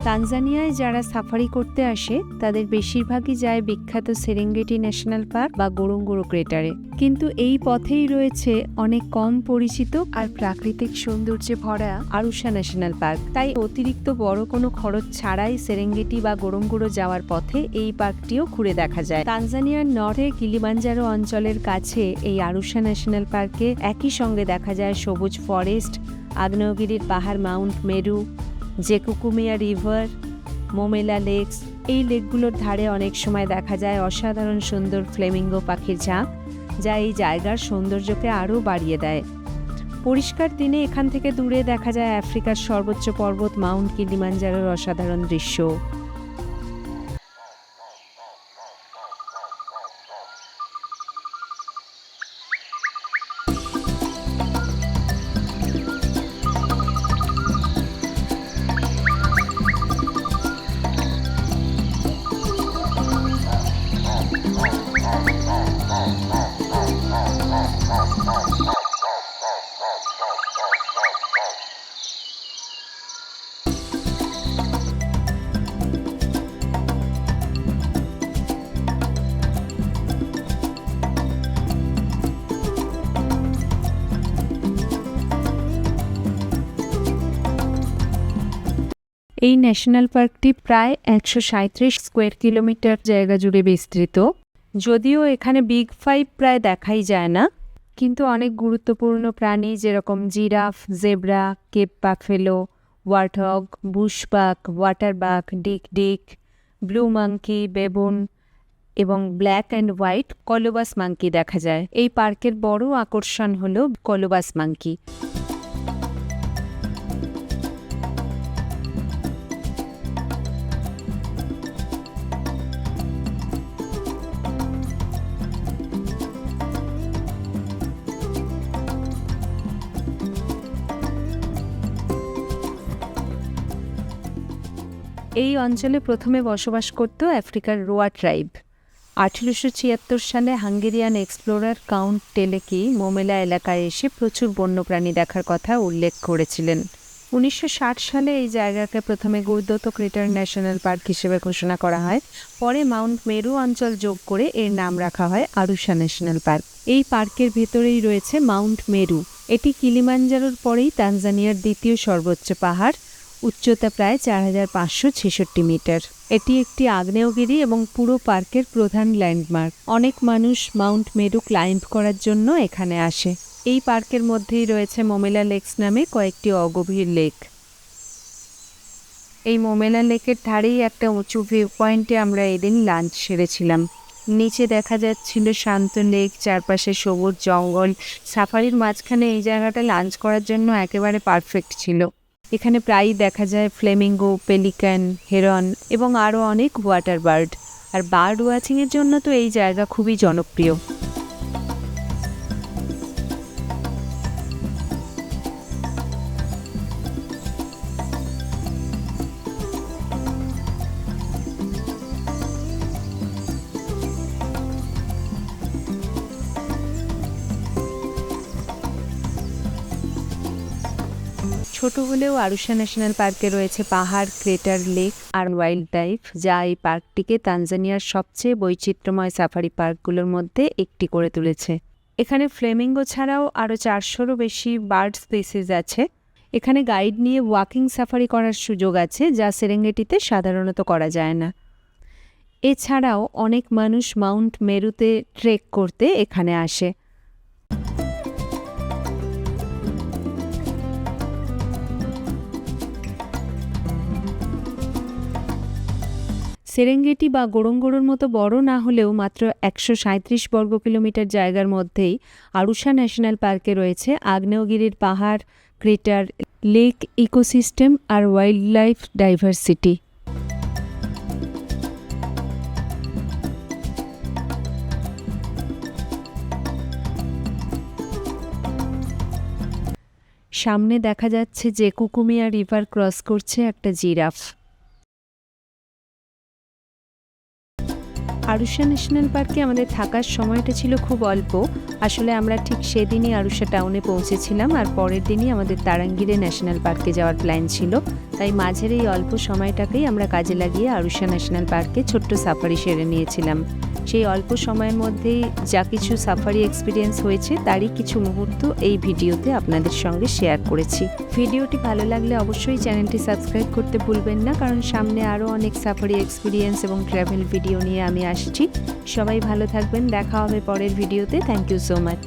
তানজানিয়ায় যারা সাফারি করতে আসে তাদের বেশিরভাগই যায় বিখ্যাত সেরেঙ্গেটি ন্যাশনাল পার্ক বা গোরোঙ্গোরো ক্রেটারে, কিন্তু এই পথেই রয়েছে অনেক কম পরিচিত আর প্রাকৃতিক সৌন্দর্যে ভরা আরুসা ন্যাশনাল পার্ক। তাই অতিরিক্ত বড় কোনো খরচ ছাড়াই সেরেঙ্গেটি বা গোরোঙ্গোরো যাওয়ার পথে এই পার্কটিও ঘুরে দেখা যায়। তানজানিয়ার নর্থে কিলিমাঞ্জারো অঞ্চলের কাছে এই আরুসা ন্যাশনাল পার্কে একই সঙ্গে দেখা যায় সবুজ ফরেস্ট, আগ্নেয়গিরির পাহাড় মাউন্ট মেরু, জেকুকুমিয়া রিভার, মোমেলা লেকস। এই লেকগুলোর ধারে অনেক সময় দেখা যায় অসাধারণ সুন্দর ফ্লেমিঙ্গো পাখির ঝাঁক, যা এই জায়গার সৌন্দর্যকে আরও বাড়িয়ে দেয়। পরিষ্কার দিনে এখান থেকে দূরে দেখা যায় আফ্রিকার সর্বোচ্চ পর্বত মাউন্ট কিলিমাঞ্জারোর অসাধারণ দৃশ্য। এই ন্যাশনাল পার্কটি প্রায় 137 স্কোয়ার কিলোমিটার জায়গা জুড়ে বিস্তৃত। যদিও এখানে বিগ ফাইভ প্রায় দেখাই যায় না, কিন্তু অনেক গুরুত্বপূর্ণ প্রাণী যেরকম জিরাফ, জেব্রা, কেপ বাফেলো, ওয়ার্থগ, বুশবাক, ওয়াটারবাক, ডিক, ব্লু মাঙ্কি, বেবুন এবং ব্ল্যাক অ্যান্ড হোয়াইট কলোবাস মাঙ্কি দেখা যায়। এই পার্কের বড় আকর্ষণ হলো কলোবাস মাঙ্কি। এই অঞ্চলে প্রথমে বসবাস করত আফ্রিকার রোয়া ট্রাইব। 1876 সালে হাঙ্গেরিয়ান এক্সপ্লোরার কাউন্ট টেলেকি মোমেলা এলাকায় এসে প্রচুর বন্যপ্রাণী দেখার কথা উল্লেখ করেছিলেন। 1960 সালে এই জায়গাকে প্রথমে গুরদোতো ক্রেটার ন্যাশনাল পার্ক হিসেবে ঘোষণা করা হয়। পরে মাউন্ট মেরু অঞ্চল যোগ করে এর নাম রাখা হয় আরুসা ন্যাশনাল পার্ক। এই পার্কের ভেতরেই রয়েছে মাউন্ট মেরু। এটি কিলিমাঞ্জারোর পরেই তানজানিয়ার দ্বিতীয় সর্বোচ্চ পাহাড়, উচ্চতা প্রায় 4566 মিটার। এটি একটি আগ্নেয়গিরি এবং পুরো পার্কের প্রধান ল্যান্ডমার্ক। অনেক মানুষ মাউন্ট মেরু ক্লাইম্ব করার জন্য এখানে আসে। এই পার্কের মধ্যেই রয়েছে মোমেলা লেকস নামে কয়েকটি অগভীর লেক। এই মোমেলা লেকের ধারেই একটা উঁচু ভিউ পয়েন্টে আমরা এদিন লাঞ্চ সেরেছিলাম। নিচে দেখা যাচ্ছিল শান্ত লেক, চারপাশে সবুজ জঙ্গল। সাফারির মাঝখানে এই জায়গাটা লাঞ্চ করার জন্য একেবারে পারফেক্ট ছিল। এখানে প্রায়ই দেখা যায় ফ্লেমিঙ্গো, পেলিকান, হেরন এবং আরও অনেক ওয়াটার বার্ড। আর বার্ড ওয়াচিংয়ের জন্য তো এই জায়গা খুবই জনপ্রিয়। ছোট হলেও আরুসা ন্যাশনাল পার্কে রয়েছে পাহাড়, ক্রেটার, লেক আর ওয়াইল্ড লাইফ, যা এই পার্কটিকে তানজানিয়ার সবচেয়ে বৈচিত্র্যময় সাফারি পার্কগুলোর মধ্যে একটি করে তুলেছে। এখানে ফ্লেমিঙ্গো ছাড়াও আরও 400-রও বেশি বার্ড স্পিসিস আছে। এখানে গাইড নিয়ে ওয়াকিং সাফারি করার সুযোগ আছে, যা সেরেঙ্গেটিতে সাধারণত করা যায় না। এছাড়াও অনেক মানুষ মাউন্ট মেরুতে ট্রেক করতে এখানে আসে। সেরেঙ্গেটি বা গোরোঙ্গোরোর মতো বড় না হলেও মাত্র 137 বর্গ কিলোমিটার জায়গার মধ্যেই আরুসা ন্যাশনাল পার্কে রয়েছে আগ্নেয়গিরির পাহাড়, ক্রেটার, লেক ইকোসিস্টেম আর ওয়াইল্ড লাইফ ডাইভার্সিটি। সামনে দেখা যাচ্ছে যে কুকুমিয়া রিভার ক্রস করছে একটা জিরাফ। আরুসা ন্যাশনাল পার্কে আমাদের থাকার সময়টা ছিল খুব অল্প। আসলে আমরা ঠিক সেদিনই আরুসা টাউনে পৌঁছেছিলাম আর পরের দিনই আমাদের তারাঙ্গিরে ন্যাশনাল পার্কে যাওয়ার প্ল্যান ছিল। তাই মাঝের এই অল্প সময়টাকেই আমরা কাজে লাগিয়ে আরুষা ন্যাশনাল পার্কে ছোট্ট সাফারি সেরে নিয়েছিলাম। সেই অল্প সময়ের মধ্যেই যা কিছু সাফারি এক্সপিরিয়েন্স হয়েছে তারই কিছু মুহূর্ত এই ভিডিওতে আপনাদের সঙ্গে শেয়ার করেছি। ভিডিওটি ভালো লাগলে অবশ্যই চ্যানেলটি সাবস্ক্রাইব করতে ভুলবেন না, কারণ সামনে আরও অনেক সাফারি এক্সপিরিয়েন্স এবং ট্রাভেল ভিডিও নিয়ে আমি আসছি। সবাই ভালো থাকবেন, দেখা হবে পরের ভিডিওতে। Thank you so much.